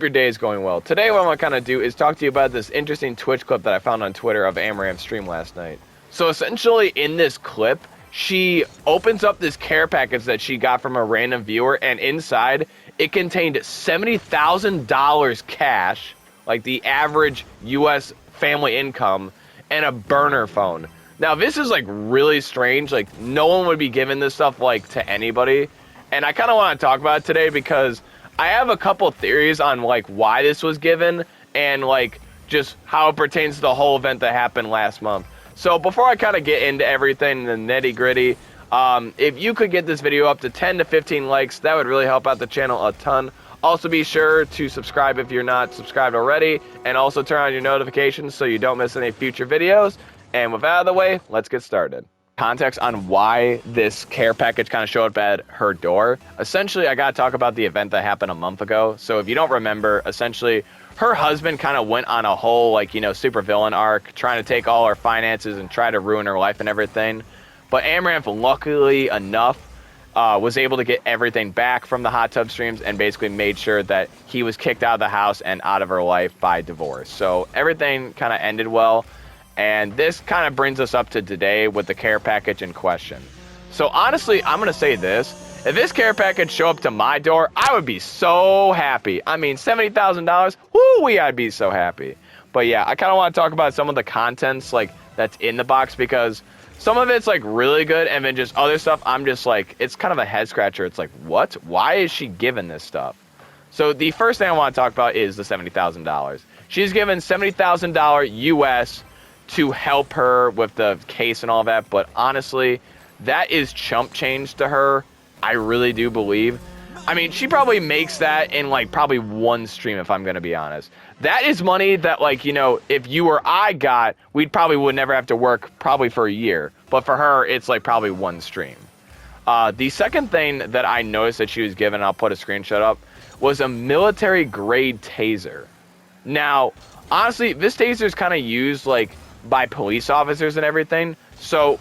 Your day is going well. Today what I'm going to kind of do is talk to you about this interesting Twitch clip that I found on Twitter of Amouranth's stream last night. So essentially in this clip, she opens up this care package that she got from a random viewer, and inside it contained $70,000 cash, like the average US family income, and a burner phone. Now this is like really strange. Like no one would be giving this stuff like to anybody. And I kind of want to talk about it today because I have a couple theories on like why this was given and like just how it pertains to the whole event that happened last month. So before I kind of get into everything, the nitty gritty, if you could get this video up to 10 to 15 likes, that would really help out the channel a ton. Also be sure to subscribe if you're not subscribed already, and also turn on your notifications so you don't miss any future videos. And with that out of the way, let's get started. Context on why this care package kind of showed up at her door. Essentially, I gotta talk about the event that happened a month ago. So if you don't remember, essentially, her husband kind of went on a whole, like, you know, supervillain arc, trying to take all her finances and try to ruin her life and everything. But Amouranth, luckily enough, was able to get everything back from the hot tub streams and basically made sure that he was kicked out of the house and out of her life by divorce. So everything kind of ended well. And this kind of brings us up to today with the care package in question. So honestly, I'm going to say this. If this care package showed up to my door, I would be so happy. I mean, $70,000, whoo-wee, I'd be so happy. But yeah, I kind of want to talk about some of the contents like that's in the box, because some of it's like really good, and then just other stuff, I'm just like, it's kind of a head scratcher. It's like, what? Why is she given this stuff? So the first thing I want to talk about is the $70,000. She's given $70,000 US to help her with the case and all that, but honestly, that is chump change to her. I really do believe. I mean, she probably makes that in like probably one stream, if I'm gonna be honest. That is money that, like, you know, if you or I got, we probably would never have to work probably for a year, but for her, it's like probably one stream. The second thing that I noticed that she was given, I'll put a screenshot up, was a military grade taser. Now, honestly, this taser is kind of used like by police officers and everything, so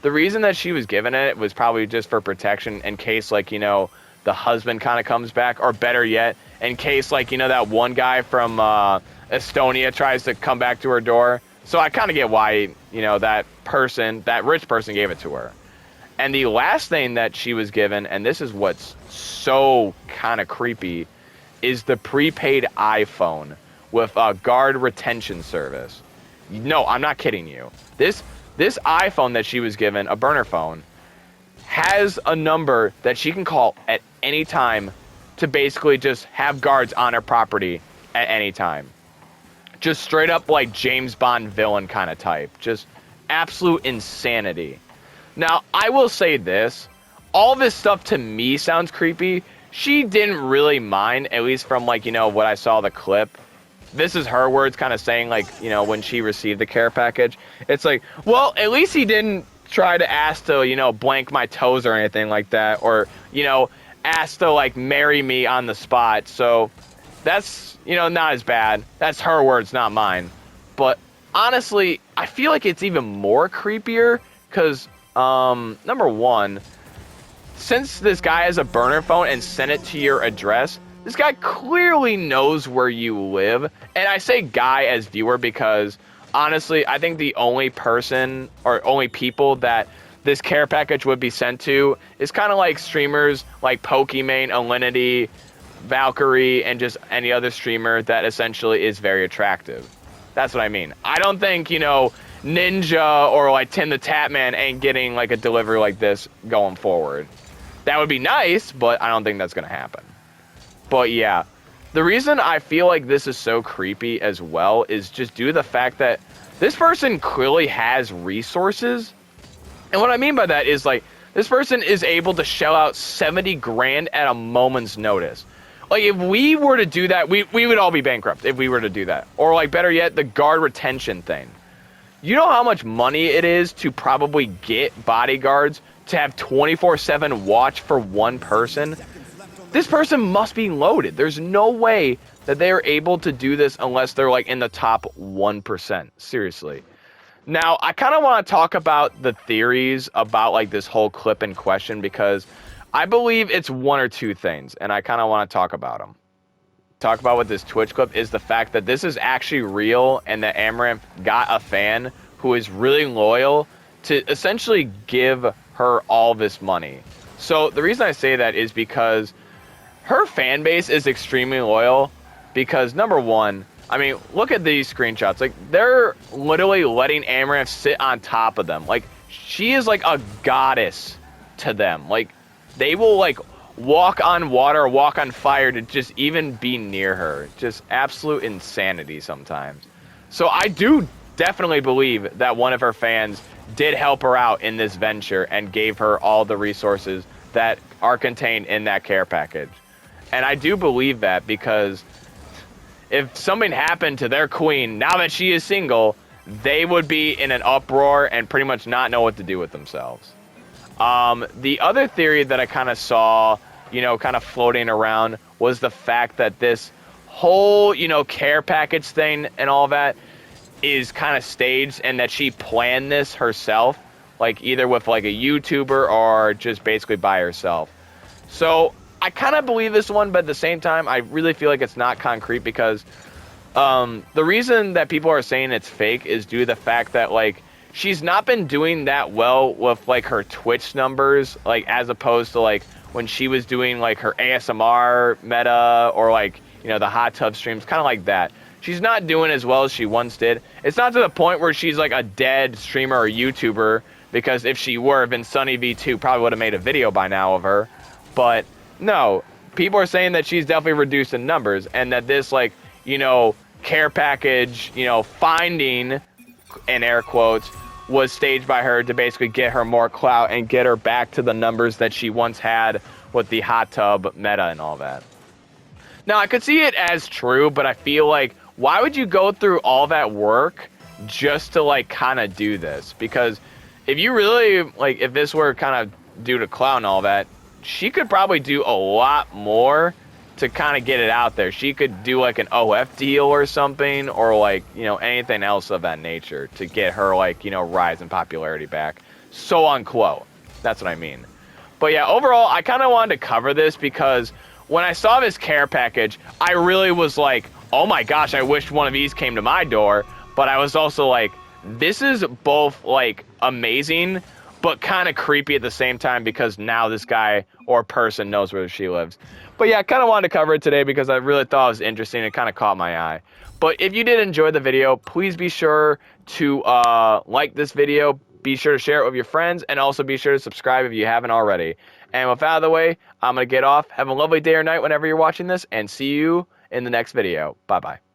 the reason that she was given it was probably just for protection in case, like, you know, the husband kind of comes back, or better yet, in case, like, you know, that one guy from Estonia tries to come back to her door. So I kind of get why, you know, that person, that rich person, gave it to her. And the last thing that she was given, and this is what's so kind of creepy, is the prepaid iPhone with a guard retention service. No, I'm not kidding you. This iPhone that she was given, a burner phone, has a number that she can call at any time to basically just have guards on her property at any time. Just straight up like James Bond villain kind of type. Just absolute insanity. Now, I will say this. All this stuff to me sounds creepy. She didn't really mind, at least from, like, you know, what I saw the clip. This is her words kind of saying, like, you know, when she received the care package, it's like, well, at least he didn't try to ask to, you know, blank my toes or anything like that, or, you know, ask to, like, marry me on the spot. So that's, you know, not as bad. That's her words, not mine. But honestly, I feel like it's even more creepier because, number one, since this guy has a burner phone and sent it to your address, this guy clearly knows where you live. And I say guy as viewer because, honestly, I think the only person or only people that this care package would be sent to is kind of like streamers like Pokimane, Alinity, Valkyrie, and just any other streamer that essentially is very attractive. That's what I mean. I don't think, you know, Ninja or like Tim the Tatman ain't getting like a delivery like this going forward. That would be nice, but I don't think that's going to happen. But yeah, the reason I feel like this is so creepy as well is just due to the fact that this person clearly has resources. And what I mean by that is, like, this person is able to shell out 70 grand at a moment's notice. Like, if we were to do that, we would all be bankrupt if we were to do that. Or, like, better yet, the guard retention thing. You know how much money it is to probably get bodyguards to have 24/7 watch for one person? This person must be loaded. There's no way that they are able to do this unless they're like in the top 1%. Seriously. Now, I kind of want to talk about the theories about like this whole clip in question because I believe it's one or two things, and I kind of want to talk about them. talk about with this Twitch clip is the fact that this is actually real and that Amouranth got a fan who is really loyal to essentially give her all this money. So the reason I say that is because her fan base is extremely loyal because, number one, I mean, look at these screenshots. Like, they're literally letting Amouranth sit on top of them. Like, she is like a goddess to them. Like, they will, like, walk on water, walk on fire to just even be near her. Just absolute insanity sometimes. So I do definitely believe that one of her fans did help her out in this venture and gave her all the resources that are contained in that care package. And I do believe that because if something happened to their queen, now that she is single, they would be in an uproar and pretty much not know what to do with themselves. The other theory that I kind of saw, you know, kind of floating around was the fact that this whole, you know, care package thing and all that is kind of staged and that she planned this herself, like either with like a YouTuber or just basically by herself. So I kind of believe this one, but at the same time, I really feel like it's not concrete because the reason that people are saying it's fake is due to the fact that, like, she's not been doing that well with, like, her Twitch numbers, like, as opposed to, like, when she was doing, like, her ASMR meta or, like, you know, the hot tub streams, kind of like that. She's not doing as well as she once did. It's not to the point where she's, like, a dead streamer or YouTuber, because if she were, then Sunny V2 probably would have made a video by now of her. But no, people are saying that she's definitely reduced in numbers and that this, like, you know, care package, you know, finding, in air quotes, was staged by her to basically get her more clout and get her back to the numbers that she once had with the hot tub meta and all that. Now, I could see it as true, but I feel like, why would you go through all that work just to, like, kind of do this? Because if you really, like, if this were kind of due to clout and all that, she could probably do a lot more to kind of get it out there. She could do like an OF deal or something, or like, you know, anything else of that nature to get her, like, you know, rise in popularity back. So unquote. That's what I mean. But yeah, overall, I kind of wanted to cover this because when I saw this care package, I really was like, oh my gosh, I wish one of these came to my door. But I was also like, this is both like amazing, but kind of creepy at the same time because now this guy or person knows where she lives. But yeah, I kind of wanted to cover it today because I really thought it was interesting. It kind of caught my eye. But if you did enjoy the video, please be sure to like this video. Be sure to share it with your friends. And also be sure to subscribe if you haven't already. And with that out of the way, I'm going to get off. Have a lovely day or night whenever you're watching this. And see you in the next video. Bye-bye.